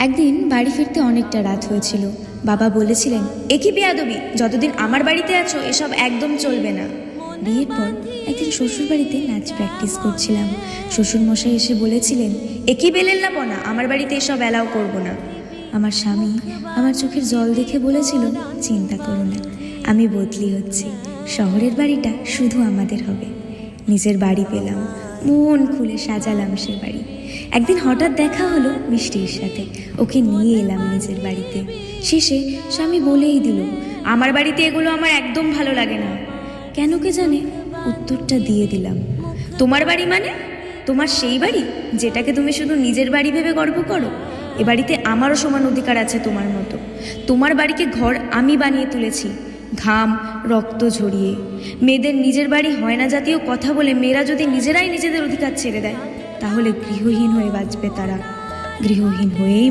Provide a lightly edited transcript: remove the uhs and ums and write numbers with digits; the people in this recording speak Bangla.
একদিন বাড়ি ফিরতে অনেকটা রাত হয়েছিল। বাবা বলেছিলেন, একই বেয়াদবি, যতদিন আমার বাড়িতে আছো এসব একদম চলবে না। বিয়ের পর একদিন শ্বশুর বাড়িতে নাচ প্র্যাকটিস করছিলাম। শ্বশুরমশাই এসে বলেছিলেন, একই বেলেল্লাপনা, আমার বাড়িতে এসব অ্যালাউ করবো না। আমার স্বামী আমার চোখের জল দেখে বলেছিল, চিন্তা করো না, আমি বদলি হচ্ছি, শহরের বাড়িটা শুধু আমাদের হবে। নিজের বাড়ি পেলাম, মন খুলে সাজালাম সে বাড়ি। একদিন হঠাৎ দেখা হলো মিষ্টির সাথে, ওকে নিয়ে এলাম নিজের বাড়িতে। শেষে স্বামী বলেই দিল, আমার বাড়িতে এগুলো আমার একদম ভালো লাগে না। কেন কে জানে উত্তরটা দিয়ে দিলাম, তোমার বাড়ি মানে তোমার সেই বাড়ি যেটাকে তুমি শুধু নিজের বাড়ি ভেবে গর্ব করো। এ বাড়িতে আমারও সমান অধিকার আছে তোমার মতো। তোমার বাড়িকে ঘর আমি বানিয়ে তুলেছি, ঘাম রক্ত ঝরিয়ে। মেয়েদের নিজের বাড়ি হয় না জাতীয় কথা বলে মেয়েরা যদি নিজেরাই নিজেদের অধিকার ছেড়ে দেয়, তাহলে গৃহহীন হয়ে বাঁচবে তারা, গৃহহীন হয়েই